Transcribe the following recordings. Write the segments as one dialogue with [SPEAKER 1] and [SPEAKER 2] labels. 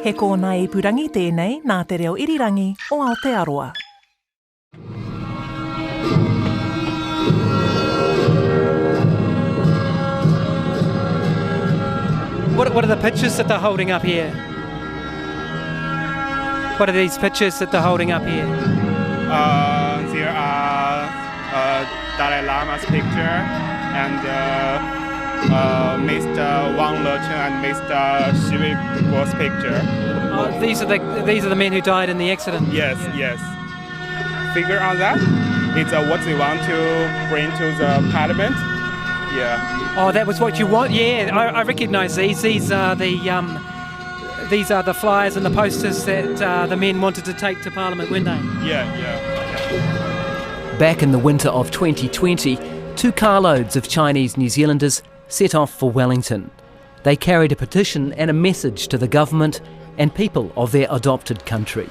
[SPEAKER 1] He kōna I purangi tēnei nā te reo irirangi o Aotearoa.
[SPEAKER 2] What are the pictures that they're holding up here? What are these pictures that they're holding up here?
[SPEAKER 3] There are Dalai Lama's picture and Mr. Wang Lecheng and Mr. Xi Jinping's picture.
[SPEAKER 2] Oh, these are the men who died in the accident.
[SPEAKER 3] Yes. Figure on that. It's what they want to bring to the parliament. Yeah.
[SPEAKER 2] Oh, that was what you want. Yeah, I recognise these. These are the flyers and the posters that the men wanted to take to Parliament, weren't they?
[SPEAKER 3] Yeah.
[SPEAKER 4] Back in the winter of 2020, 2 carloads of Chinese New Zealanders set off for Wellington. They carried a petition and a message to the government and people of their adopted country.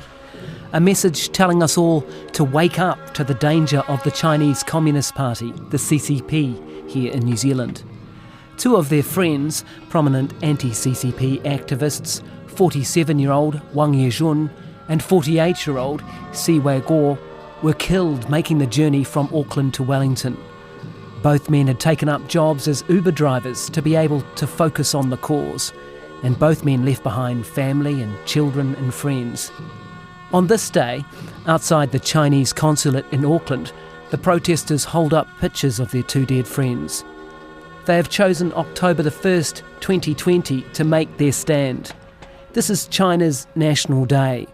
[SPEAKER 4] A message telling us all to wake up to the danger of the Chinese Communist Party, the CCP, here in New Zealand. 2 of their friends, prominent anti-CCP activists, 47-year-old Wang Yejun and 48-year-old Si Wei-guo, were killed making the journey from Auckland to Wellington. Both men had taken up jobs as Uber drivers to be able to focus on the cause, and both men left behind family and children and friends. On this day, outside the Chinese consulate in Auckland, the protesters hold up pictures of their 2 dead friends. They have chosen October the 1st, 2020 to make their stand. This is China's National Day.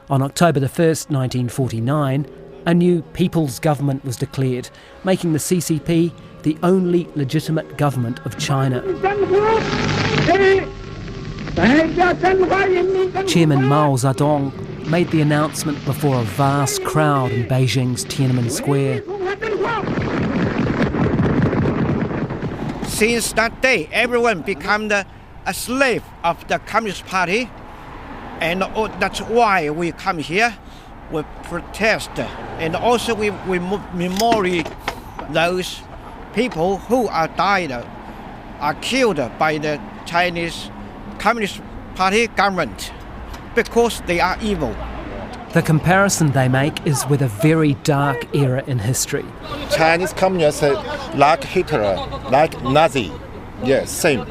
[SPEAKER 4] On October the 1st, 1949, a new People's Government was declared, making the CCP the only legitimate government of China. Chairman Mao Zedong made the announcement before a vast crowd in Beijing's Tiananmen Square.
[SPEAKER 5] Since that day, everyone became a slave of the Communist Party, and that's why we come here. We protest, and also we memorialize those people who are died, are killed by the Chinese Communist Party government because they are evil.
[SPEAKER 4] The comparison they make is with a very dark era in history.
[SPEAKER 6] Chinese communists like Hitler, like Nazi. Yes, same.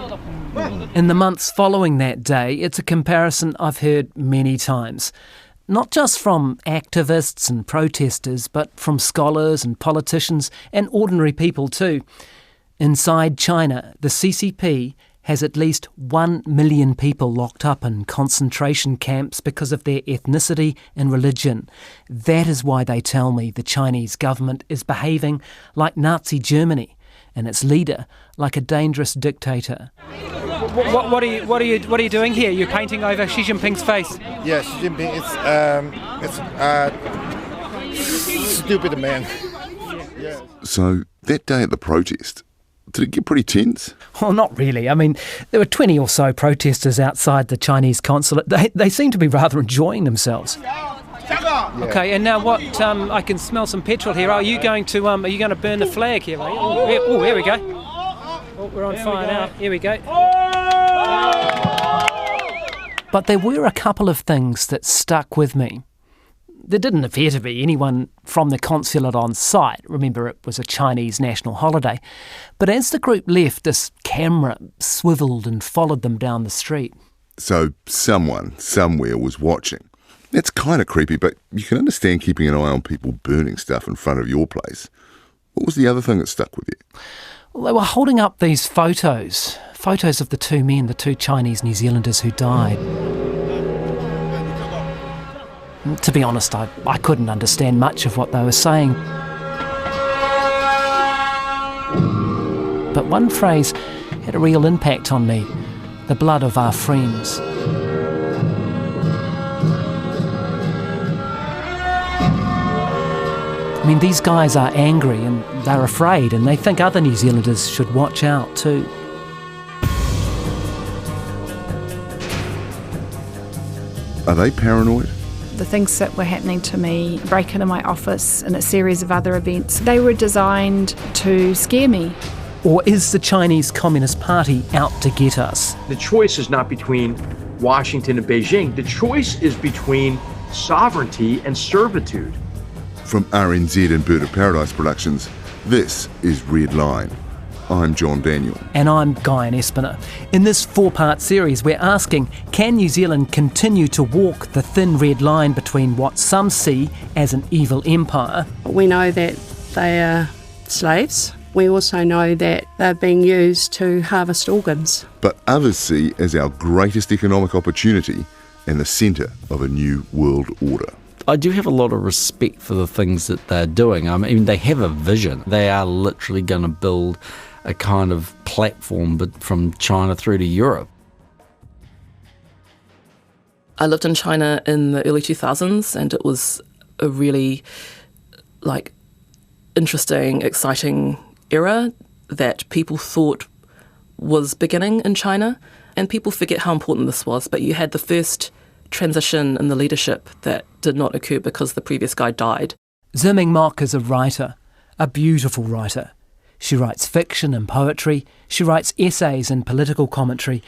[SPEAKER 4] In the months following that day, it's a comparison I've heard many times. Not just from activists and protesters, but from scholars and politicians and ordinary people too. Inside China, the CCP has at least 1 million people locked up in concentration camps because of their ethnicity and religion. That is why they tell me the Chinese government is behaving like Nazi Germany and its leader like a dangerous dictator.
[SPEAKER 2] What are you doing here? You're painting over Xi Jinping's face.
[SPEAKER 6] Yes, Xi Jinping is stupid man. Yeah.
[SPEAKER 7] So that day at the protest, did it get pretty tense?
[SPEAKER 4] Well, not really. I mean, there were 20 or so protesters outside the Chinese consulate. They seem to be rather enjoying themselves.
[SPEAKER 6] Yeah.
[SPEAKER 2] Okay, and now what? I can smell some petrol here. Are you going to burn the flag here? Oh, here we go. Oh, we're on fire now. Here we go.
[SPEAKER 4] But there were a couple of things that stuck with me. There didn't appear to be anyone from the consulate on site. Remember, it was a Chinese national holiday. But as the group left, this camera swiveled and followed them down the street.
[SPEAKER 7] So someone, somewhere was watching. That's kind of creepy, but you can understand keeping an eye on people burning stuff in front of your place. What was the other thing that stuck with you?
[SPEAKER 4] Well, they were holding up these photos of the 2 men, the 2 Chinese New Zealanders who died. To be honest, I couldn't understand much of what they were saying. But one phrase had a real impact on me: the blood of our friends. I mean, these guys are angry and they're afraid, and they think other New Zealanders should watch out too.
[SPEAKER 7] Are they paranoid?
[SPEAKER 8] The things that were happening to me, break into my office and a series of other events, they were designed to scare me.
[SPEAKER 4] Or is the Chinese Communist Party out to get us?
[SPEAKER 9] The choice is not between Washington and Beijing, the choice is between sovereignty and servitude.
[SPEAKER 7] From RNZ and Bird of Paradise Productions, this is Red Line. I'm John Daniell.
[SPEAKER 4] And I'm Guyon Espiner. In this four-part series, we're asking, can New Zealand continue to walk the thin red line between what some see as an evil empire?
[SPEAKER 10] We know that they are slaves. We also know that they're being used to harvest organs.
[SPEAKER 7] But others see as our greatest economic opportunity and the centre of a new world order.
[SPEAKER 11] I do have a lot of respect for the things that they're doing. I mean, they have a vision. They are literally going to build a kind of platform from China through to Europe.
[SPEAKER 12] I lived in China in the early 2000s, and it was a really interesting, exciting era that people thought was beginning in China. And people forget how important this was, but you had the first transition in the leadership that did not occur because the previous guy died.
[SPEAKER 4] Ziming Mok is a writer, a beautiful writer. She writes fiction and poetry. She writes essays and political commentary.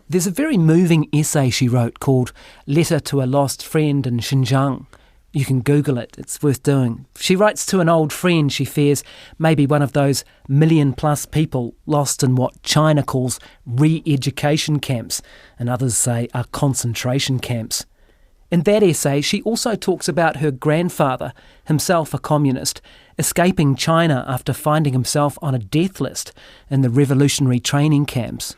[SPEAKER 4] There's a very moving essay she wrote called Letter to a Lost Friend in Xinjiang. You can Google it, it's worth doing. She writes to an old friend she fears may be one of those 1 million-plus people lost in what China calls re-education camps, and others say are concentration camps. In that essay, she also talks about her grandfather, himself a communist, escaping China after finding himself on a death list in the revolutionary training camps.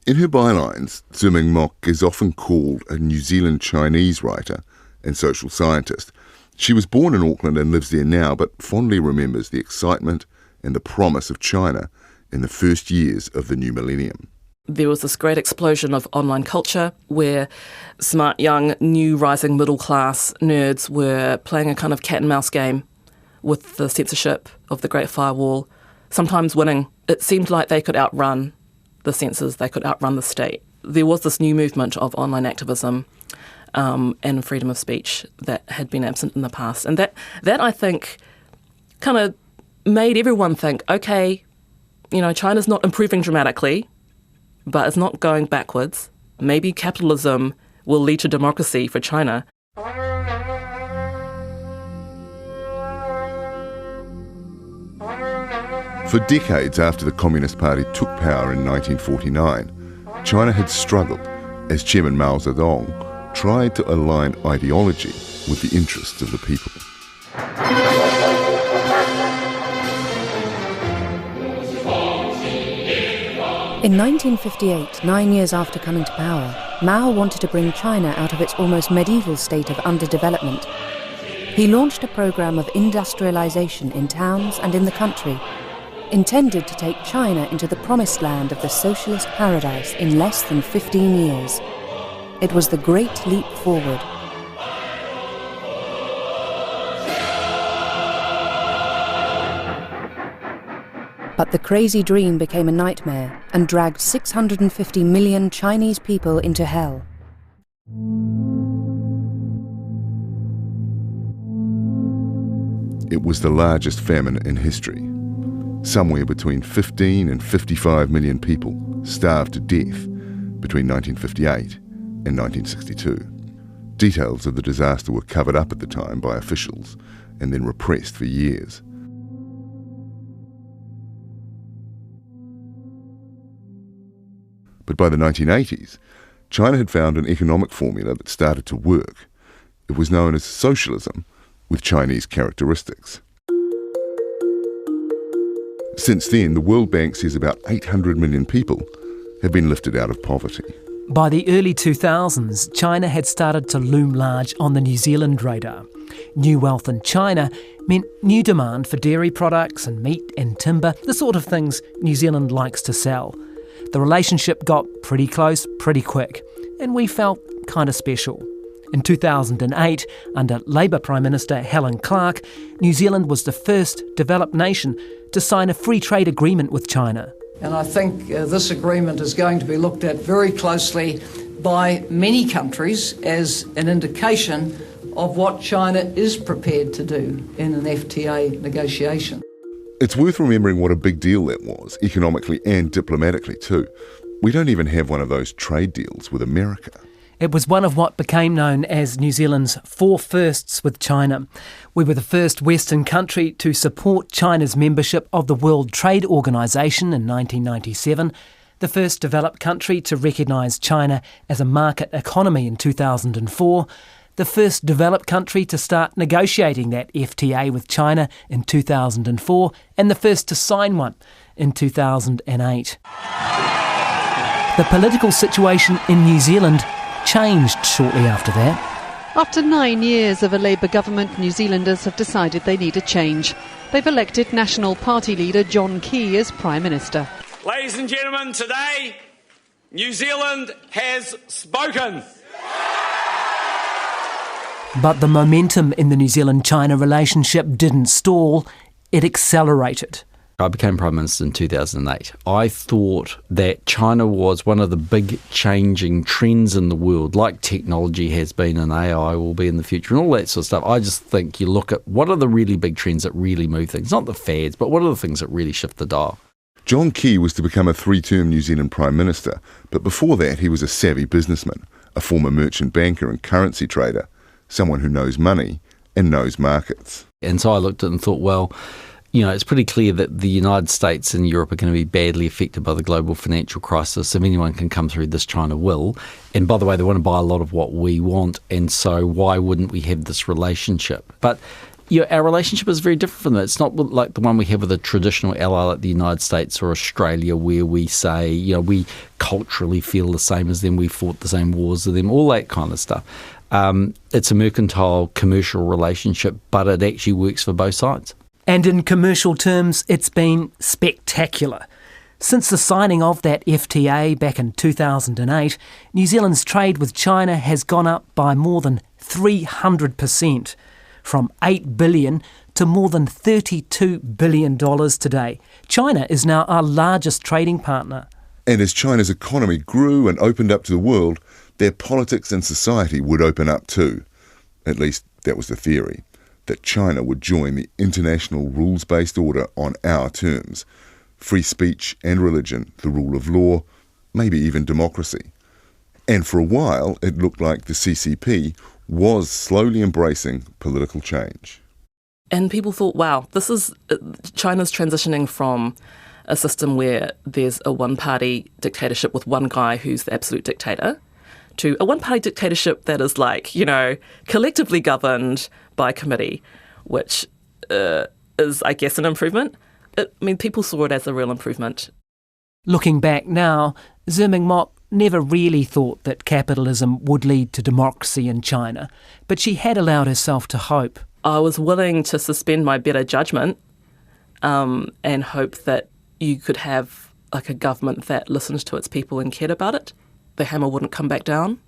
[SPEAKER 7] In her bylines, Ziming Mok is often called a New Zealand Chinese writer and social scientist. She was born in Auckland and lives there now, but fondly remembers the excitement and the promise of China in the first years of the new millennium.
[SPEAKER 12] There was this great explosion of online culture where smart, young, new rising middle-class nerds were playing a kind of cat-and-mouse game with the censorship of the Great Firewall, sometimes winning. It seemed like they could outrun the censors, they could outrun the state. There was this new movement of online activism and freedom of speech that had been absent in the past. And that I think, kind of made everyone think, okay, China's not improving dramatically, but it's not going backwards. Maybe capitalism will lead to democracy for China.
[SPEAKER 7] For decades after the Communist Party took power in 1949, China had struggled as Chairman Mao Zedong tried to align ideology with the interests of the people.
[SPEAKER 13] In 1958, 9 years after coming to power, Mao wanted to bring China out of its almost medieval state of underdevelopment. He launched a program of industrialization in towns and in the country, intended to take China into the promised land of the socialist paradise in less than 15 years. It was the Great Leap Forward. But the crazy dream became a nightmare and dragged 650 million Chinese people into hell.
[SPEAKER 7] It was the largest famine in history. Somewhere between 15 and 55 million people starved to death between 1958 and 1962. Details of the disaster were covered up at the time by officials and then repressed for years. But by the 1980s, China had found an economic formula that started to work. It was known as socialism, with Chinese characteristics. Since then, the World Bank says about 800 million people have been lifted out of poverty.
[SPEAKER 4] By the early 2000s, China had started to loom large on the New Zealand radar. New wealth in China meant new demand for dairy products and meat and timber, the sort of things New Zealand likes to sell. The relationship got pretty close pretty quick, and we felt kind of special. In 2008, under Labour Prime Minister Helen Clark, New Zealand was the first developed nation to sign a free trade agreement with China.
[SPEAKER 14] And I think this agreement is going to be looked at very closely by many countries as an indication of what China is prepared to do in an FTA negotiation.
[SPEAKER 7] It's worth remembering what a big deal that was, economically and diplomatically too. We don't even have one of those trade deals with America.
[SPEAKER 4] It was one of what became known as New Zealand's 4 firsts with China. We were the first Western country to support China's membership of the World Trade Organization in 1997, the first developed country to recognise China as a market economy in 2004, the first developed country to start negotiating that FTA with China in 2004, and the first to sign one in 2008. The political situation in New Zealand changed shortly after that.
[SPEAKER 15] After 9 years of a Labour government, New Zealanders have decided they need a change. They've elected National Party leader John Key as Prime Minister.
[SPEAKER 16] Ladies and gentlemen, today, New Zealand has spoken.
[SPEAKER 4] But the momentum in the New Zealand-China relationship didn't stall, it accelerated.
[SPEAKER 11] I became Prime Minister in 2008. I thought that China was one of the big changing trends in the world, like technology has been and AI will be in the future and all that sort of stuff. I just think you look at what are the really big trends that really move things, not the fads, but what are the things that really shift the dial.
[SPEAKER 7] John Key was to become a 3-term New Zealand Prime Minister, but before that he was a savvy businessman, a former merchant banker and currency trader, someone who knows money and knows markets.
[SPEAKER 11] And so I looked at it and thought, well, you know, it's pretty clear that the United States and Europe are going to be badly affected by the global financial crisis. If anyone can come through this, China will. And by the way, they want to buy a lot of what we want, and so why wouldn't we have this relationship? But you know, our relationship is very different from that. It's not like the one we have with a traditional ally like the United States or Australia, where we say, you know, we culturally feel the same as them, we fought the same wars as them, all that kind of stuff. It's a mercantile, commercial relationship, but it actually works for both sides.
[SPEAKER 4] And in commercial terms, it's been spectacular. Since the signing of that FTA back in 2008, New Zealand's trade with China has gone up by more than 300%, from $8 billion to more than $32 billion today. China is now our largest trading partner.
[SPEAKER 7] And as China's economy grew and opened up to the world, their politics and society would open up too. At least that was the theory, that China would join the international rules-based order on our terms. Free speech and religion, the rule of law, maybe even democracy. And for a while, it looked like the CCP was slowly embracing political change.
[SPEAKER 12] And people thought, wow, this is China's transitioning from a system where there's a one-party dictatorship with one guy who's the absolute dictator to a one-party dictatorship that is like, you know, collectively governed by committee, which is, I guess, an improvement. I mean, people saw it as a real improvement.
[SPEAKER 4] Looking back now, Ziming Mok never really thought that capitalism would lead to democracy in China, but she had allowed herself to hope.
[SPEAKER 12] I was willing to suspend my better judgment and hope that you could have like a government that listened to its people and cared about it. The hammer wouldn't come back down,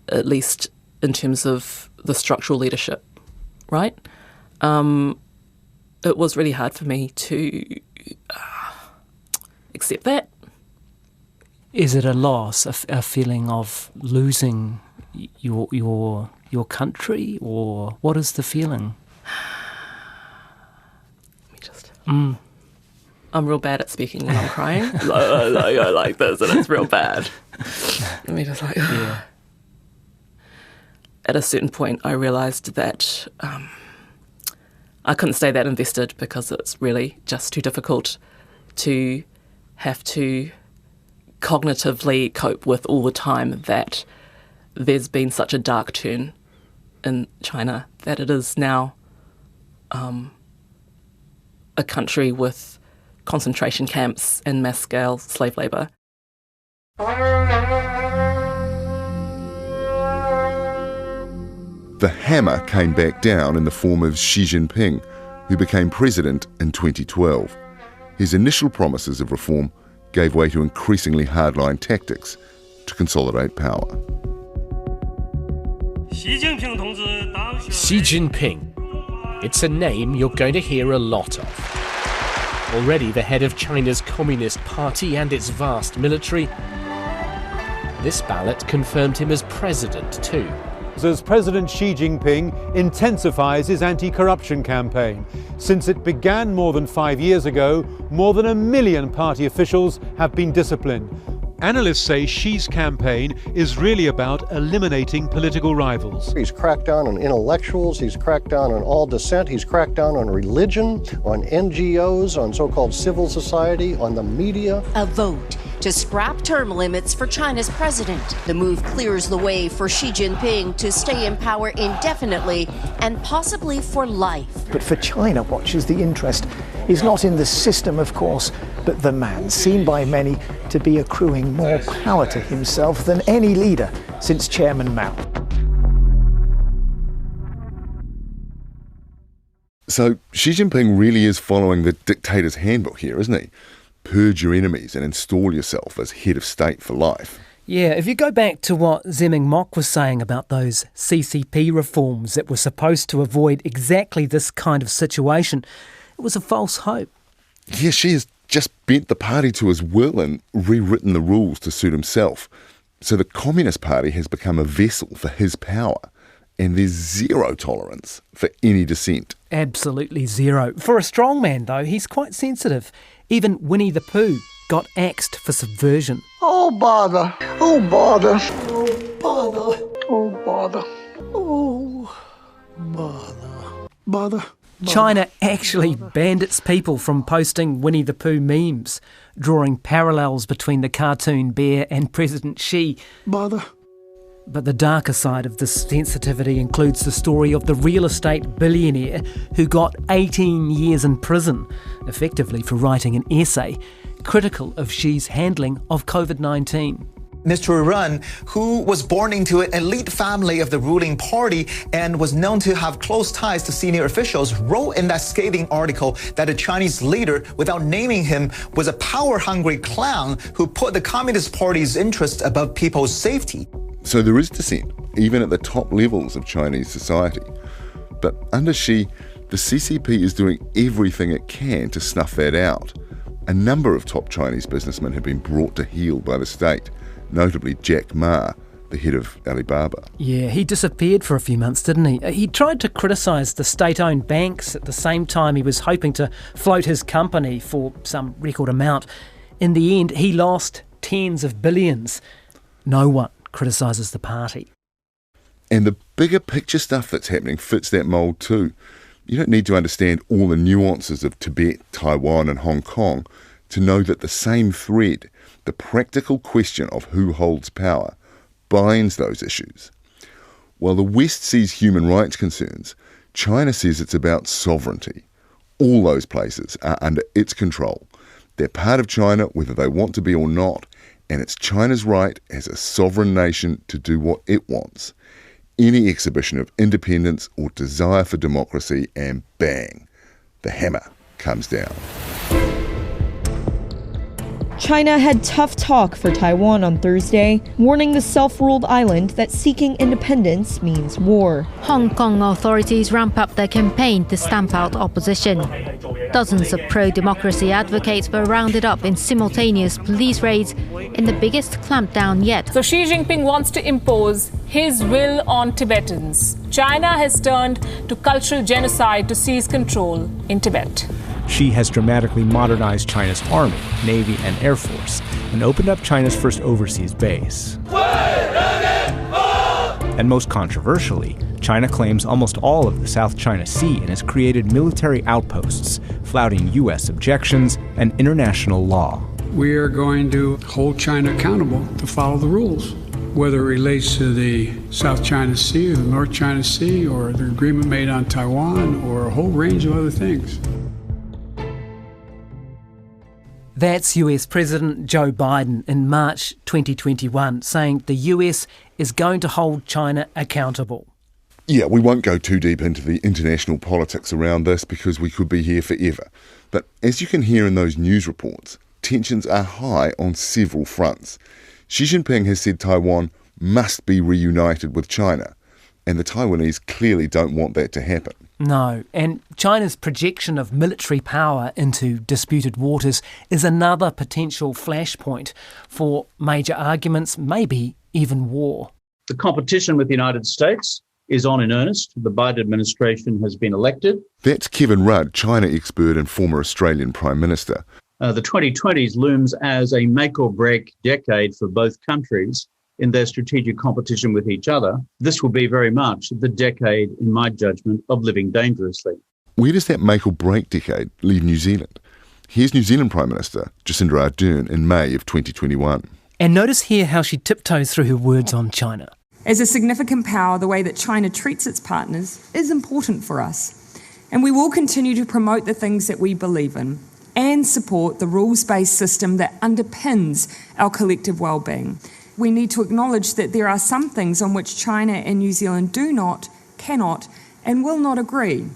[SPEAKER 12] at least in terms of the structural leadership, right? It was really hard for me to accept that.
[SPEAKER 4] Is it a loss, a feeling of losing your country, or what is the feeling?
[SPEAKER 12] Let me just... I'm real bad at speaking when I'm crying. I go like this and it's real bad. Let me just like... Yeah. At a certain point, I realised that I couldn't stay that invested because it's really just too difficult to have to cognitively cope with all the time that there's been such a dark turn in China, that it is now a country with concentration camps and mass-scale slave labour.
[SPEAKER 7] The hammer came back down in the form of Xi Jinping, who became president in 2012. His initial promises of reform gave way to increasingly hardline tactics to consolidate power.
[SPEAKER 17] Xi Jinping. It's a name you're going to hear a lot of. Already the head of China's Communist Party and its vast military, this ballot confirmed him as president too.
[SPEAKER 18] As President Xi Jinping intensifies his anti-corruption campaign. Since it began more than 5 years ago, more than 1 million party officials have been disciplined. Analysts say Xi's campaign is really about eliminating political rivals.
[SPEAKER 19] He's cracked down on intellectuals, he's cracked down on all dissent, he's cracked down on religion, on NGOs, on so-called civil society, on the media.
[SPEAKER 20] A vote to scrap term limits for China's president. The move clears the way for Xi Jinping to stay in power indefinitely and possibly for life.
[SPEAKER 21] But for China watchers, the interest is not in the system, of course, but the man, seen by many to be accruing more power to himself than any leader since Chairman Mao.
[SPEAKER 7] So Xi Jinping really is following the dictator's handbook here, isn't he? Purge your enemies and install yourself as head of state for life.
[SPEAKER 4] Yeah, if you go back to what Zeming Mok was saying about those CCP reforms that were supposed to avoid exactly this kind of situation, it was a false hope.
[SPEAKER 7] Yeah, Xi has just bent the party to his will and rewritten the rules to suit himself. So the Communist Party has become a vessel for his power, and there's zero tolerance for any dissent.
[SPEAKER 4] Absolutely zero. For a strong man, though, he's quite sensitive. Even Winnie the Pooh got axed for subversion.
[SPEAKER 21] Oh, bother. Oh, bother. Oh, bother. Oh, bother. Oh, bother. Bother.
[SPEAKER 4] China actually banned its people from posting Winnie the Pooh memes, drawing parallels between the cartoon bear and President Xi.
[SPEAKER 21] Bother.
[SPEAKER 4] But the darker side of this sensitivity includes the story of the real estate billionaire who got 18 years in prison, effectively for writing an essay critical of Xi's handling of COVID-19.
[SPEAKER 22] Mr. Ren, who was born into an elite family of the ruling party and was known to have close ties to senior officials, wrote in that scathing article that the Chinese leader, without naming him, was a power-hungry clown who put the Communist Party's interests above people's safety.
[SPEAKER 7] So there is dissent, even at the top levels of Chinese society. But under Xi, the CCP is doing everything it can to snuff that out. A number of top Chinese businessmen have been brought to heel by the state, notably Jack Ma, the head of Alibaba.
[SPEAKER 4] Yeah, he disappeared for a few months, didn't he? He tried to criticise the state-owned banks at the same time he was hoping to float his company for some record amount. In the end, he lost tens of billions. No one criticises the party.
[SPEAKER 7] And the bigger picture stuff that's happening fits that mould too. You don't need to understand all the nuances of Tibet, Taiwan and Hong Kong to know that the same thread, the practical question of who holds power, binds those issues. While the West sees human rights concerns, China says it's about sovereignty. All those places are under its control. They're part of China whether they want to be or not, and it's China's right as a sovereign nation to do what it wants. Any exhibition of independence or desire for democracy, and bang, the hammer comes down.
[SPEAKER 23] China had tough talk for Taiwan on Thursday, warning the self-ruled island that seeking independence means war.
[SPEAKER 24] Hong Kong authorities ramp up their campaign to stamp out opposition. Dozens of pro-democracy advocates were rounded up in simultaneous police raids in the biggest clampdown yet.
[SPEAKER 25] So Xi Jinping wants to impose his will on Tibetans. China has turned to cultural genocide to seize control in Tibet.
[SPEAKER 17] Xi has dramatically modernized China's army, navy, and air force, and opened up China's first overseas base. And most controversially, China claims almost all of the South China Sea and has created military outposts, flouting U.S. objections and international law.
[SPEAKER 26] We are going to hold China accountable to follow the rules, whether it relates to the South China Sea or the North China Sea or the agreement made on Taiwan or a whole range of other things.
[SPEAKER 4] That's US President Joe Biden in March 2021 saying the US is going to hold China accountable.
[SPEAKER 7] Yeah, we won't go too deep into the international politics around this because we could be here forever. But as you can hear in those news reports, tensions are high on several fronts. Xi Jinping has said Taiwan must be reunited with China, and the Taiwanese clearly don't want that to happen.
[SPEAKER 4] No, and China's projection of military power into disputed waters is another potential flashpoint for major arguments, maybe even war.
[SPEAKER 27] The competition with the United States is on in earnest. The Biden administration has been elected.
[SPEAKER 7] That's Kevin Rudd, China expert and former Australian Prime Minister.
[SPEAKER 27] The 2020s looms as a make or break decade for both countries in their strategic competition with each other. This will be very much the decade, in my judgment, of living dangerously.
[SPEAKER 7] Where does that make or break decade leave New Zealand? Here's New Zealand Prime Minister Jacinda Ardern in May of 2021.
[SPEAKER 4] And notice here how she tiptoes through her words on China.
[SPEAKER 1] As a significant power, the way that China treats its partners is important for us. And we will continue to promote the things that we believe in and support the rules-based system that underpins our collective well-being. We need to acknowledge that there are some things on which China and New Zealand do not, cannot, and will not agree.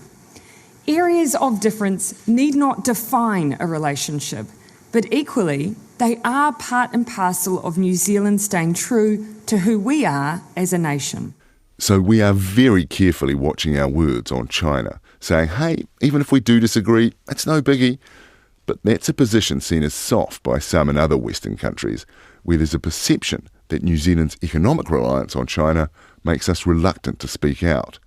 [SPEAKER 1] Areas of difference need not define a relationship, but equally, they are part and parcel of New Zealand staying true to who we are as a nation.
[SPEAKER 7] So we are very carefully watching our words on China, saying, hey, even if we do disagree, it's no biggie. But that's a position seen as soft by some in other Western countries, where there's a perception that New Zealand's economic reliance on China makes us reluctant to speak out.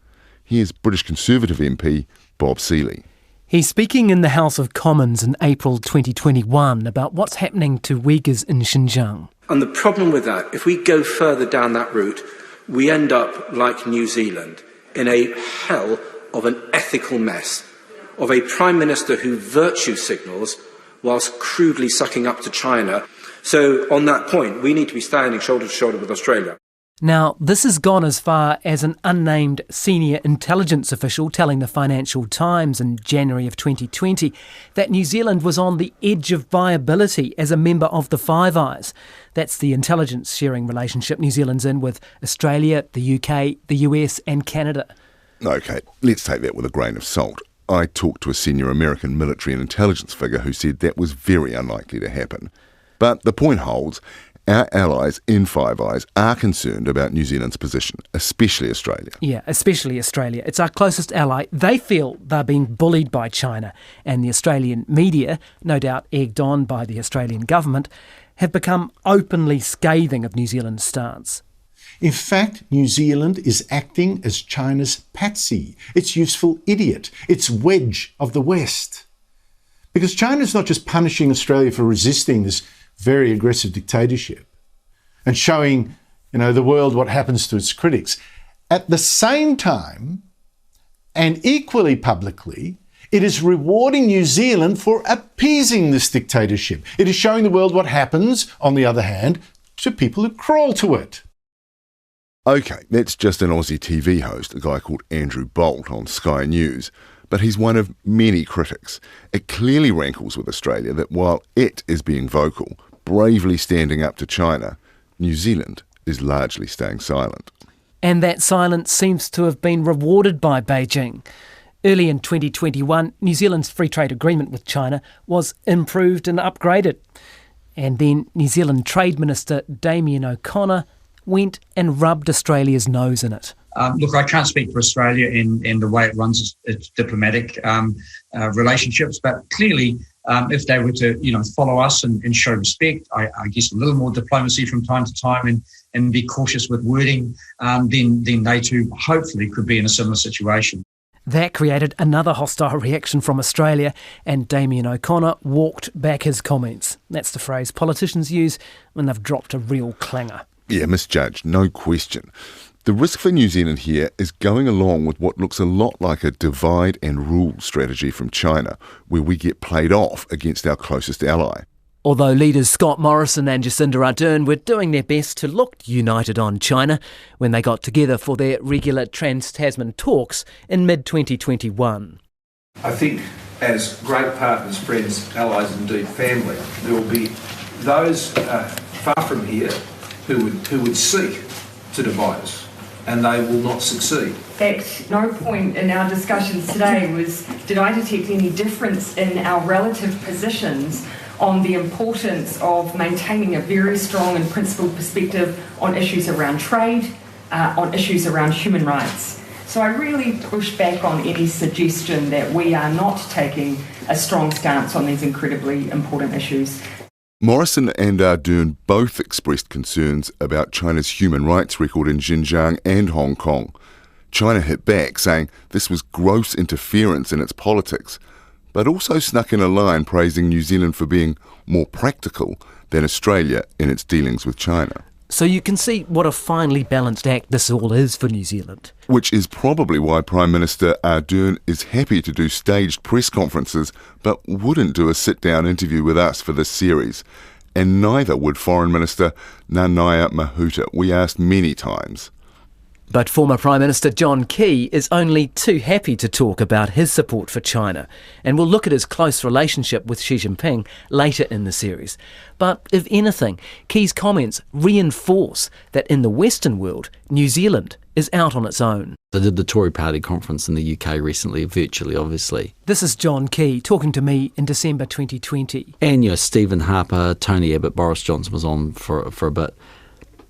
[SPEAKER 7] Here's British Conservative MP Bob Seeley.
[SPEAKER 4] He's speaking in the House of Commons in April 2021 about what's happening to Uyghurs in Xinjiang.
[SPEAKER 2] And the problem with that, if we go further down that route, we end up like New Zealand, in a hell of an ethical mess, of a Prime Minister who virtue signals whilst crudely sucking up to China. So on that point, we need to be standing shoulder to shoulder with Australia.
[SPEAKER 4] Now, this has gone as far as an unnamed senior intelligence official telling the Financial Times in January of 2020 that New Zealand was on the edge of viability as a member of the Five Eyes. That's the intelligence sharing relationship New Zealand's in with Australia, the UK, the US and Canada.
[SPEAKER 7] OK, let's take that with a grain of salt. I talked to a senior American military and intelligence figure who said that was very unlikely to happen. But the point holds. Our allies in Five Eyes are concerned about New Zealand's position, especially Australia.
[SPEAKER 4] Yeah, especially Australia. It's our closest ally. They feel they're being bullied by China, and the Australian media, no doubt egged on by the Australian government, have become openly scathing of New Zealand's stance.
[SPEAKER 3] In fact, New Zealand is acting as China's patsy, its useful idiot, its wedge of the West. Because China's not just punishing Australia for resisting this very aggressive dictatorship and showing, the world what happens to its critics. At the same time, and equally publicly, it is rewarding New Zealand for appeasing this dictatorship. It is showing the world what happens, on the other hand, to people who crawl to it.
[SPEAKER 7] OK, that's just an Aussie TV host, a guy called Andrew Bolt on Sky News. But he's one of many critics. It clearly rankles with Australia that while it is being vocal, bravely standing up to China, New Zealand is largely staying silent.
[SPEAKER 4] And that silence seems to have been rewarded by Beijing. Early in 2021, New Zealand's free trade agreement with China was improved and upgraded. And then New Zealand Trade Minister Damien O'Connor went and rubbed Australia's nose in it.
[SPEAKER 5] Look, I can't speak for Australia in the way it runs its diplomatic relationships, but clearly, if they were to, follow us and show respect, I guess a little more diplomacy from time to time and be cautious with wording, then they too hopefully could be in a similar situation.
[SPEAKER 4] That created another hostile reaction from Australia, and Damien O'Connor walked back his comments. That's the phrase politicians use when they've dropped a real clanger.
[SPEAKER 7] Yeah, misjudged, no question. The risk for New Zealand here is going along with what looks a lot like a divide and rule strategy from China, where we get played off against our closest ally.
[SPEAKER 4] Although leaders Scott Morrison and Jacinda Ardern were doing their best to look united on China when they got together for their regular Trans-Tasman talks in mid-2021.
[SPEAKER 6] I think as great partners, friends, allies and indeed family, there will be those far from here who would seek to divide us. And they will not succeed.
[SPEAKER 1] At no point in our discussions today did I detect any difference in our relative positions on the importance of maintaining a very strong and principled perspective on issues around trade, on issues around human rights. So I really push back on any suggestion that we are not taking a strong stance on these incredibly important issues.
[SPEAKER 7] Morrison and Ardern both expressed concerns about China's human rights record in Xinjiang and Hong Kong. China hit back, saying this was gross interference in its politics. but also snuck in a line praising New Zealand for being more practical than Australia in its dealings with China.
[SPEAKER 4] So you can see what a finely balanced act this all is for New Zealand.
[SPEAKER 7] Which is probably why Prime Minister Ardern is happy to do staged press conferences, but wouldn't do a sit-down interview with us for this series. And neither would Foreign Minister Nanaia Mahuta. We asked many times.
[SPEAKER 4] But former Prime Minister John Key is only too happy to talk about his support for China, and we'll look at his close relationship with Xi Jinping later in the series. But if anything, Key's comments reinforce that in the Western world, New Zealand is out on its own.
[SPEAKER 11] I did the Tory Party conference in the UK recently, virtually obviously.
[SPEAKER 4] This is John Key talking to me in December 2020.
[SPEAKER 11] And Stephen Harper, Tony Abbott, Boris Johnson was on for a bit.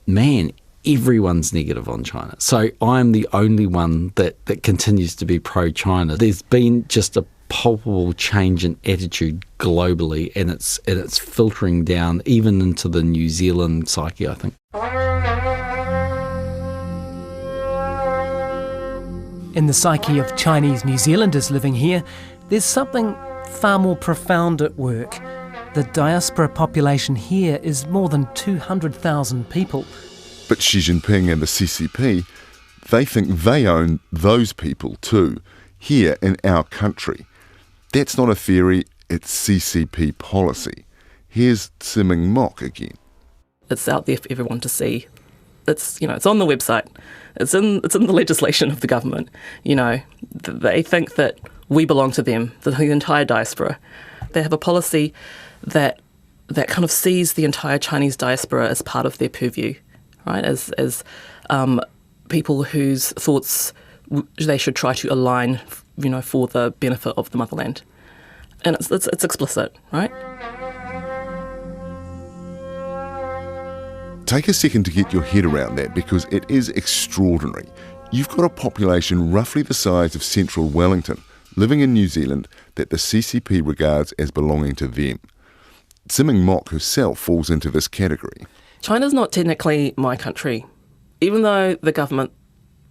[SPEAKER 11] Man, everyone's negative on China. So I'm the only one that continues to be pro-China. There's been just a palpable change in attitude globally, and it's filtering down even into the New Zealand psyche, I think.
[SPEAKER 4] In the psyche of Chinese New Zealanders living here, there's something far more profound at work. The diaspora population here is more than 200,000 people.
[SPEAKER 7] But Xi Jinping and the CCP, they think they own those people too, here in our country. That's not a theory, it's CCP policy. Here's Tsiming Mok again.
[SPEAKER 12] It's out there for everyone to see. It's on the website. It's in the legislation of the government. They think that we belong to them, the entire diaspora. They have a policy that kind of sees the entire Chinese diaspora as part of their purview. Right, as people whose thoughts they should try to align, for the benefit of the motherland, and it's explicit, right?
[SPEAKER 7] Take a second to get your head around that, because it is extraordinary. You've got a population roughly the size of central Wellington living in New Zealand that the CCP regards as belonging to them. Tsiming Mok herself falls into this category.
[SPEAKER 12] China's not technically my country, even though the government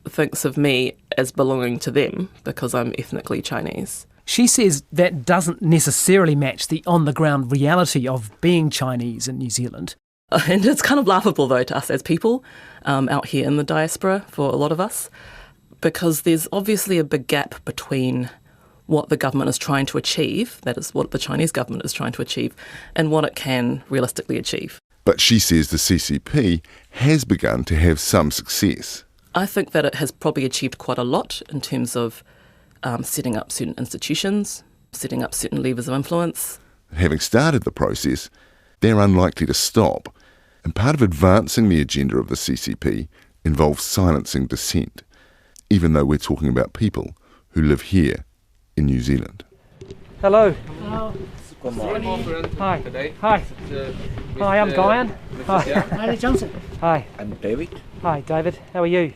[SPEAKER 12] thinks of me as belonging to them because I'm ethnically Chinese.
[SPEAKER 4] She says that doesn't necessarily match the on-the-ground reality of being Chinese in New Zealand.
[SPEAKER 12] And it's kind of laughable, though, to us as people out here in the diaspora, for a lot of us, because there's obviously a big gap between what the government is trying to achieve, that is what the Chinese government is trying to achieve, and what it can realistically achieve.
[SPEAKER 7] But she says the CCP has begun to have some success.
[SPEAKER 12] I think that it has probably achieved quite a lot in terms of setting up certain institutions, setting up certain levers of influence.
[SPEAKER 7] Having started the process, they're unlikely to stop. And part of advancing the agenda of the CCP involves silencing dissent, even though we're talking about people who live here in New Zealand.
[SPEAKER 4] Hello.
[SPEAKER 8] Hello.
[SPEAKER 4] Hi. Hi. Hi, I'm Guyon.
[SPEAKER 8] Hi, Johnson.
[SPEAKER 4] Hi.
[SPEAKER 8] I'm David.
[SPEAKER 4] Hi, David. How are you?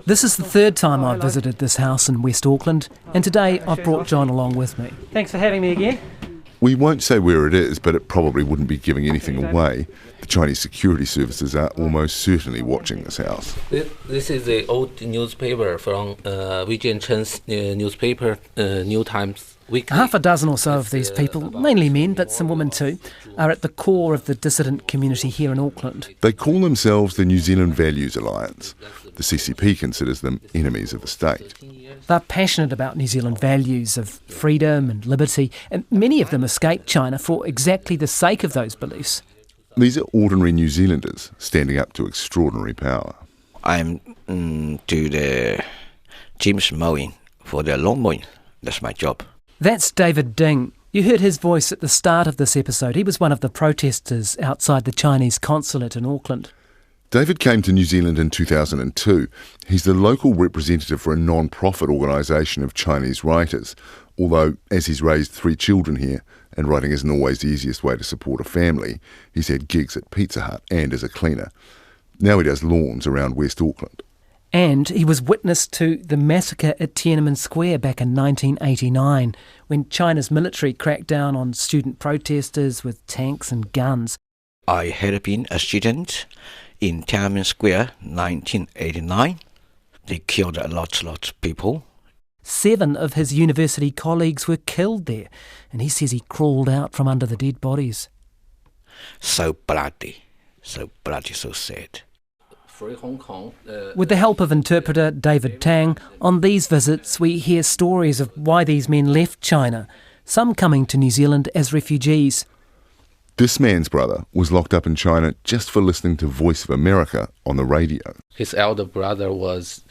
[SPEAKER 4] This is the third time I've visited this house in West Auckland, and today I've brought John along with me. Thanks for having me again.
[SPEAKER 7] We won't say where it is, but it probably wouldn't be giving anything away. The Chinese security services are almost certainly watching this house.
[SPEAKER 9] This is the old newspaper from Vivian Chen's newspaper, New Times Weekly.
[SPEAKER 4] Half a dozen or so of these people, mainly men, but some women too, are at the core of the dissident community here in Auckland.
[SPEAKER 7] They call themselves the New Zealand Values Alliance. The CCP considers them enemies of the state.
[SPEAKER 4] They're passionate about New Zealand values of freedom and liberty, and many of them escaped China for exactly the sake of those beliefs.
[SPEAKER 7] These are ordinary New Zealanders standing up to extraordinary power.
[SPEAKER 8] I'm do the James mowing for the lawn mowing. That's my job.
[SPEAKER 4] That's David Ding. You heard his voice at the start of this episode. He was one of the protesters outside the Chinese consulate in Auckland.
[SPEAKER 7] David came to New Zealand in 2002. He's the local representative for a non-profit organisation of Chinese writers, although as he's raised 3 children here, and writing isn't always the easiest way to support a family, he's had gigs at Pizza Hut and as a cleaner. Now he does lawns around West Auckland.
[SPEAKER 4] And he was witness to the massacre at Tiananmen Square back in 1989, when China's military cracked down on student protesters with tanks and guns.
[SPEAKER 8] I had been a student in Tiananmen Square 1989. They killed a lot of people.
[SPEAKER 4] 7 of his university colleagues were killed there, and he says he crawled out from under the dead bodies.
[SPEAKER 8] So bloody, so sad.
[SPEAKER 4] With the help of interpreter David Tang, on these visits we hear stories of why these men left China, some coming to New Zealand as refugees.
[SPEAKER 7] This man's brother was locked up in China just for listening to Voice of America on the radio.
[SPEAKER 9] His elder brother was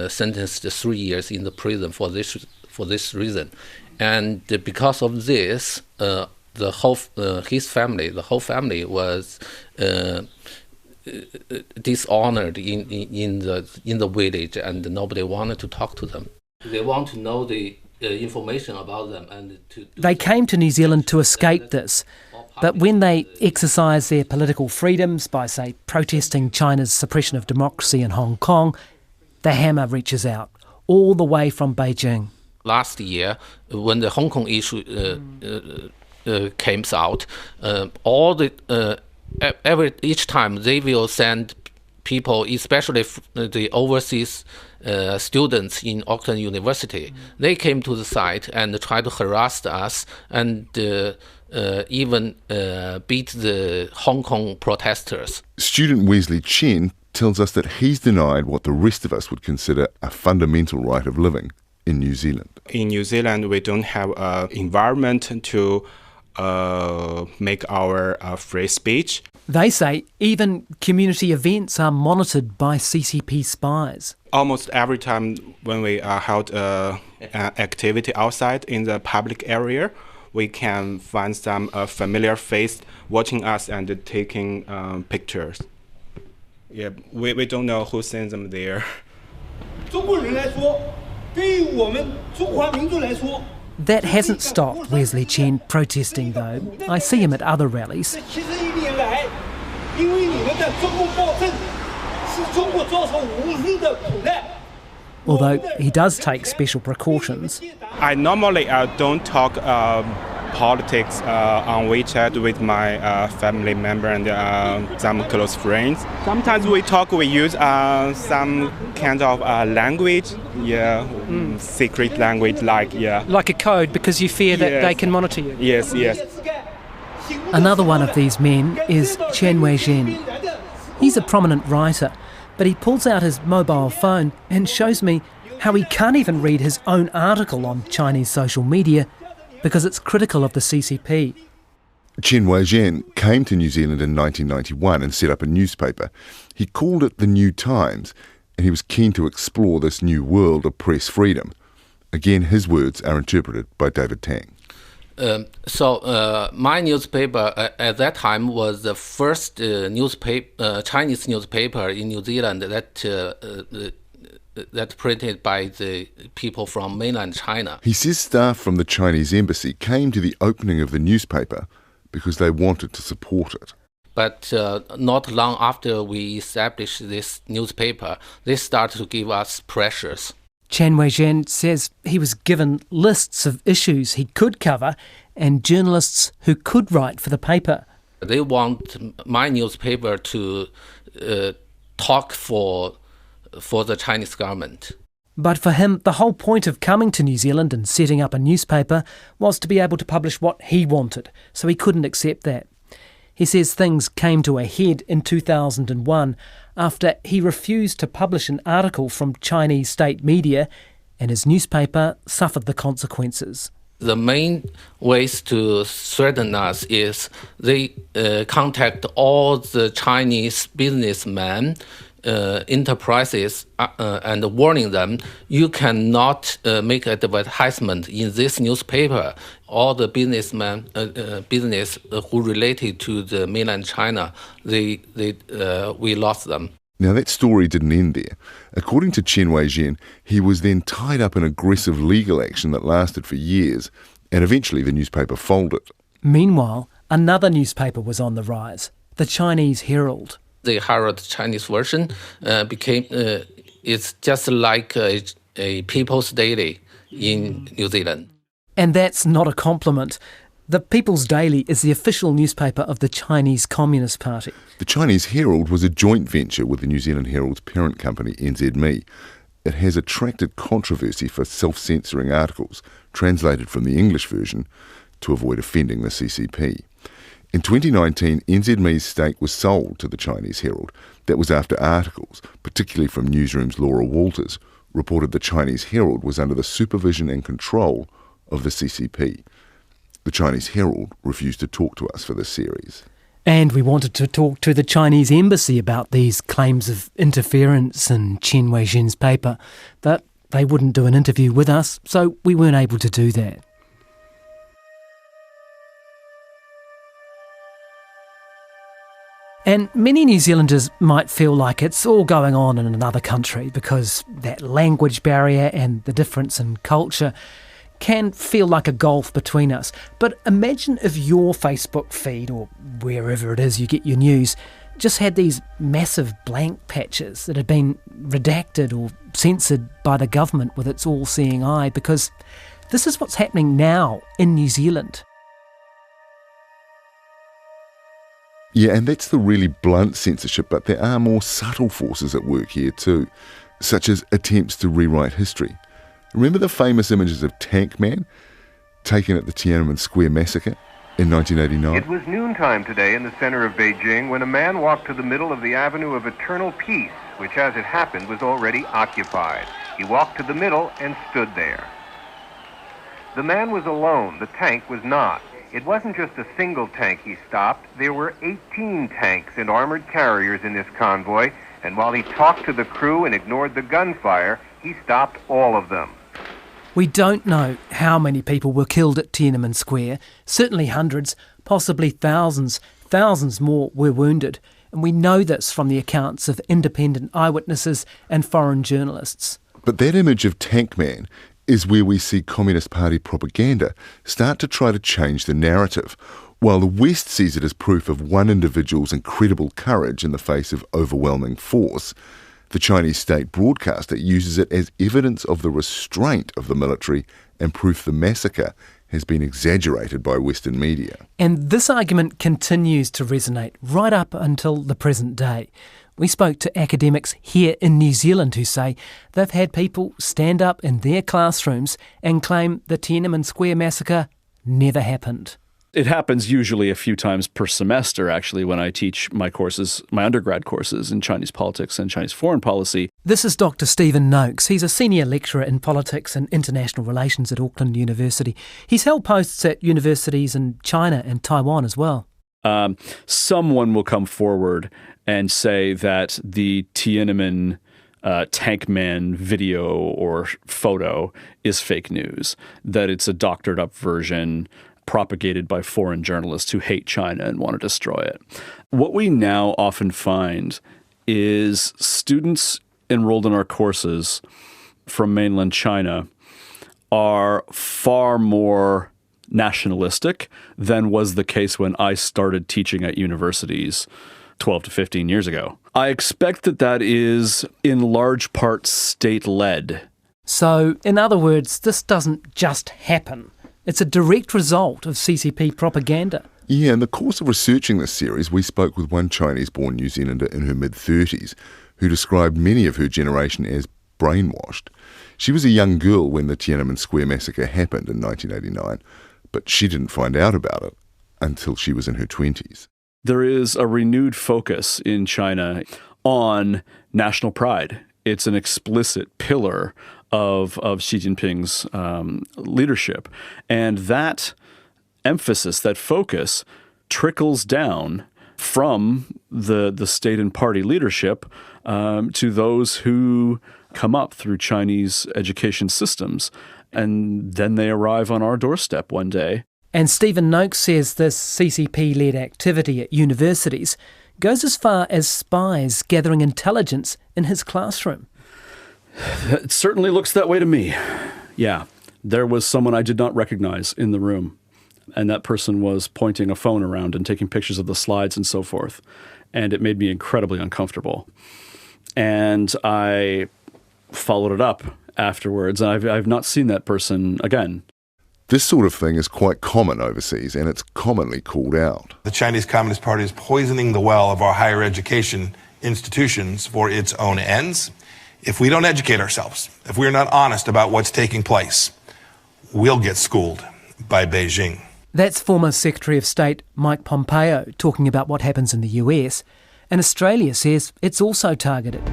[SPEAKER 9] sentenced to 3 years in the prison for this reason, and because of this, the whole family was dishonored in the village, and nobody wanted to talk to them. They want to know the information about them, and
[SPEAKER 4] they came to New Zealand to escape this. But when they exercise their political freedoms by, say, protesting China's suppression of democracy in Hong Kong, the hammer reaches out, all the way from Beijing.
[SPEAKER 9] Last year, when the Hong Kong issue came out, each time they will send people, especially the overseas students in Auckland University, they came to the site and tried to harass us and even beat the Hong Kong protesters.
[SPEAKER 7] Student Wesley Chen tells us that he's denied what the rest of us would consider a fundamental right of living in New Zealand.
[SPEAKER 10] In New Zealand, we don't have an environment to make our free speech.
[SPEAKER 4] They say even community events are monitored by CCP spies.
[SPEAKER 10] Almost every time when we held an activity outside in the public area, we can find some familiar face watching us and taking pictures. Yeah, we don't know who sends them there.
[SPEAKER 4] That hasn't stopped Wesley Chen protesting, though. I see him at other rallies. Although he does take special precautions.
[SPEAKER 10] I normally don't talk politics on WeChat with my family member and some close friends. Sometimes we use some kind of language, secret language,
[SPEAKER 4] like a code, because you fear that they can monitor you.
[SPEAKER 10] Yes.
[SPEAKER 4] Another one of these men is Chen Wei-zhen. He's a prominent writer, but he pulls out his mobile phone and shows me how he can't even read his own article on Chinese social media because it's critical of the CCP.
[SPEAKER 7] Chen Wei-zhen came to New Zealand in 1991 and set up a newspaper. He called it The New Times, and he was keen to explore this new world of press freedom. Again, his words are interpreted by David Tang.
[SPEAKER 9] My newspaper at that time was the first Chinese newspaper in New Zealand that printed by the people from mainland China.
[SPEAKER 7] He says staff from the Chinese embassy came to the opening of the newspaper because they wanted to support it.
[SPEAKER 9] But not long after we established this newspaper, they started to give us pressures.
[SPEAKER 4] Chen Wei-zhen says he was given lists of issues he could cover and journalists who could write for the paper.
[SPEAKER 9] They want my newspaper to talk for the Chinese government.
[SPEAKER 4] But for him, the whole point of coming to New Zealand and setting up a newspaper was to be able to publish what he wanted, so he couldn't accept that. He says things came to a head in 2001 after he refused to publish an article from Chinese state media and his newspaper suffered the consequences.
[SPEAKER 9] The main ways to threaten us is they contact all the Chinese businessmen, enterprises, and warning them, you cannot make advertisement in this newspaper. All the business who related to the mainland China, we lost them.
[SPEAKER 7] Now that story didn't end there. According to Chen Wei-zhen, he was then tied up in aggressive legal action that lasted for years, and eventually the newspaper folded.
[SPEAKER 4] Meanwhile, another newspaper was on the rise, the Chinese Herald.
[SPEAKER 9] The Herald Chinese version it's just like a People's Daily in New Zealand.
[SPEAKER 4] And that's not a compliment. The People's Daily is the official newspaper of the Chinese Communist Party.
[SPEAKER 7] The Chinese Herald was a joint venture with the New Zealand Herald's parent company, NZME. it has attracted controversy for self-censoring articles translated from the English version to avoid offending the CCP. In 2019, NZME's stake was sold to the Chinese Herald. That was after articles, particularly from Newsroom's Laura Walters, reported the Chinese Herald was under the supervision and control of the CCP. The Chinese Herald refused to talk to us for this series.
[SPEAKER 4] And we wanted to talk to the Chinese embassy about these claims of interference in Chen Wei-zhen's paper, but they wouldn't do an interview with us, so we weren't able to do that. And many New Zealanders might feel like it's all going on in another country because that language barrier and the difference in culture can feel like a gulf between us. But imagine if your Facebook feed, or wherever it is you get your news, just had these massive blank patches that had been redacted or censored by the government with its all-seeing eye, because this is what's happening now in New Zealand.
[SPEAKER 7] Yeah, and that's the really blunt censorship, but there are more subtle forces at work here too, such as attempts to rewrite history. Remember the famous images of Tank Man taken at the Tiananmen Square massacre in 1989?
[SPEAKER 13] It was noontime today in the center of Beijing when a man walked to the middle of the Avenue of Eternal Peace, which as it happened was already occupied. He walked to the middle and stood there. The man was alone, the tank was not. It wasn't just a single tank he stopped. There were 18 tanks and armored carriers in this convoy, and while he talked to the crew and ignored the gunfire, he stopped all of them.
[SPEAKER 4] We don't know how many people were killed at Tiananmen Square. Certainly hundreds, possibly thousands. Thousands more were wounded. And we know this from the accounts of independent eyewitnesses and foreign journalists.
[SPEAKER 7] But that image of Tank Man is where we see Communist Party propaganda start to try to change the narrative. While the West sees it as proof of one individual's incredible courage in the face of overwhelming force, the Chinese state broadcaster uses it as evidence of the restraint of the military and proof the massacre has been exaggerated by Western media.
[SPEAKER 4] And this argument continues to resonate right up until the present day. We spoke to academics here in New Zealand who say they've had people stand up in their classrooms and claim the Tiananmen Square massacre never happened.
[SPEAKER 14] It happens usually a few times per semester, actually, when I teach my courses, my undergrad courses in Chinese politics and Chinese foreign policy.
[SPEAKER 4] This is Dr. Stephen Noakes. He's a senior lecturer in politics and international relations at Auckland University. He's held posts at universities in China and Taiwan as well.
[SPEAKER 14] Someone will come forward and say that the Tiananmen Tank Man video or photo is fake news, that it's a doctored up version propagated by foreign journalists who hate China and want to destroy it. What we now often find is students enrolled in our courses from mainland China are far more nationalistic than was the case when I started teaching at universities 12 to 15 years ago. I expect that is in large part state-led.
[SPEAKER 4] So, in other words, this doesn't just happen. It's a direct result of CCP propaganda.
[SPEAKER 7] Yeah, in the course of researching this series, we spoke with one Chinese-born New Zealander in her mid-30s who described many of her generation as brainwashed. She was a young girl when the Tiananmen Square massacre happened in 1989, but she didn't find out about it until she was in her 20s.
[SPEAKER 14] There is a renewed focus in China on national pride. It's an explicit pillar of Xi Jinping's leadership. And that emphasis, that focus, trickles down from the state and party leadership to those who come up through Chinese education systems. And then they arrive on our doorstep one day.
[SPEAKER 4] And Stephen Noakes says this CCP-led activity at universities goes as far as spies gathering intelligence in his classroom.
[SPEAKER 14] It certainly looks that way to me. Yeah, there was someone I did not recognize in the room, and that person was pointing a phone around and taking pictures of the slides and so forth, and it made me incredibly uncomfortable. And I followed it up afterwards, and I've not seen that person again.
[SPEAKER 7] This sort of thing is quite common overseas, and it's commonly called out.
[SPEAKER 15] The Chinese Communist Party is poisoning the well of our higher education institutions for its own ends. If we don't educate ourselves, if we're not honest about what's taking place, we'll get schooled by Beijing.
[SPEAKER 4] That's former Secretary of State Mike Pompeo talking about what happens in the US, and Australia says it's also targeted.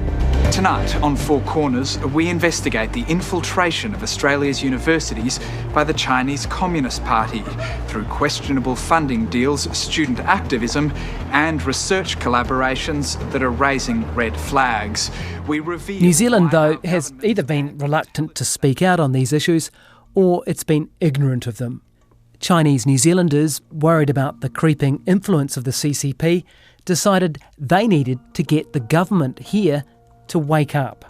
[SPEAKER 16] Tonight on Four Corners, we investigate the infiltration of Australia's universities by the Chinese Communist Party through questionable funding deals, student activism and research collaborations that are raising red flags. We reveal
[SPEAKER 4] New Zealand, though, has either been reluctant to speak out on these issues or it's been ignorant of them. Chinese New Zealanders, worried about the creeping influence of the CCP, decided they needed to get the government here to wake up.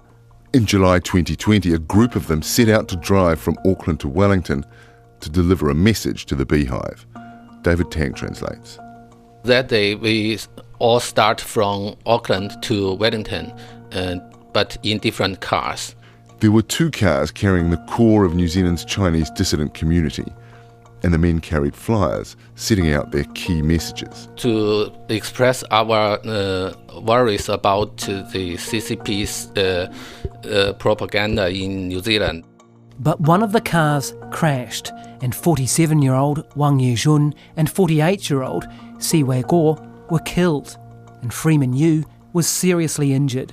[SPEAKER 7] In July 2020, a group of them set out to drive from Auckland to Wellington to deliver a message to the Beehive. David Tang translates.
[SPEAKER 9] That day, we all start from Auckland to Wellington, but in different cars.
[SPEAKER 7] There were 2 cars carrying the core of New Zealand's Chinese dissident community, and the men carried flyers setting out their key messages.
[SPEAKER 9] To express our worries about the CCP's propaganda in New Zealand.
[SPEAKER 4] But one of the cars crashed, and 47-year-old Wang Yejun and 48-year-old Si Wei Guo were killed, and Freeman Yu was seriously injured.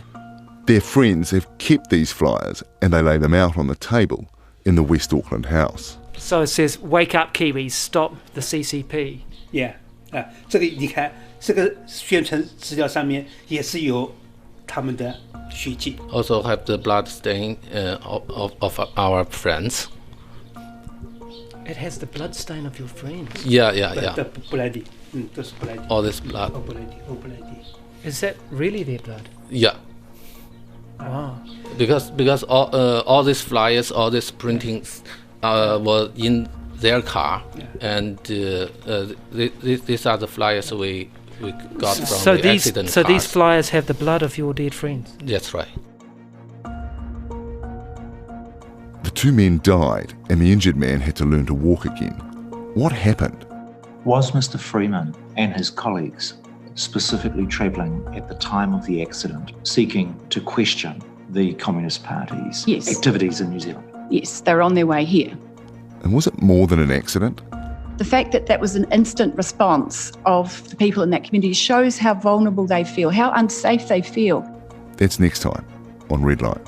[SPEAKER 7] Their friends have kept these flyers, and they lay them out on the table in the West Auckland house.
[SPEAKER 4] So it says, "Wake up, Kiwis! Stop the CCP."
[SPEAKER 18] Yeah， 这个你看，这个宣传资料上面也是有他们的血迹。
[SPEAKER 9] Also have the blood stain of our friends.
[SPEAKER 4] It has the blood stain of your friends.
[SPEAKER 9] Yeah.
[SPEAKER 18] bloody， 都是 bloody。
[SPEAKER 9] All this blood.
[SPEAKER 18] bloody.
[SPEAKER 4] Is that really their blood?
[SPEAKER 9] Yeah.
[SPEAKER 4] Wow.
[SPEAKER 9] Because all these flyers, all these printings were in their car, and these are the flyers we got from the accident cars.
[SPEAKER 4] So these flyers have the blood of your dead friends?
[SPEAKER 9] That's right.
[SPEAKER 7] The 2 men died, and the injured man had to learn to walk again. What happened?
[SPEAKER 19] Was Mr. Freeman and his colleagues specifically travelling at the time of the accident, seeking to question the Communist Party's activities in New Zealand?
[SPEAKER 20] Yes, they were on their way here.
[SPEAKER 7] And was it more than an accident?
[SPEAKER 20] The fact that that was an instant response of the people in that community shows how vulnerable they feel, how unsafe they feel.
[SPEAKER 7] That's next time on Redline.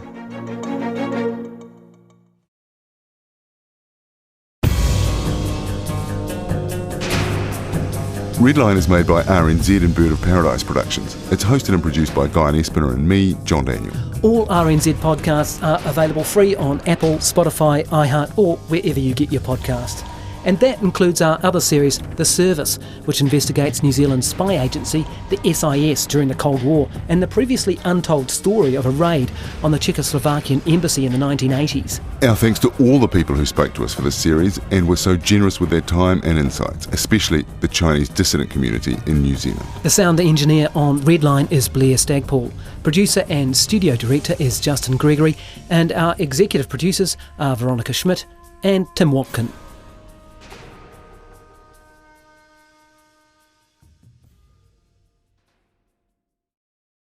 [SPEAKER 7] Redline is made by RNZ and Bird of Paradise Productions. It's hosted and produced by Guyon, Espiner and me, John Daniell.
[SPEAKER 4] All RNZ podcasts are available free on Apple, Spotify, iHeart or wherever you get your podcasts. And that includes our other series, The Service, which investigates New Zealand's spy agency, the SIS, during the Cold War, and the previously untold story of a raid on the Czechoslovakian embassy in the 1980s.
[SPEAKER 7] Our thanks to all the people who spoke to us for this series and were so generous with their time and insights, especially the Chinese dissident community in New Zealand.
[SPEAKER 4] The sound engineer on Redline is Blair Stagpole. Producer and studio director is Justin Gregory, and our executive producers are Veronica Schmidt and Tim Watkin.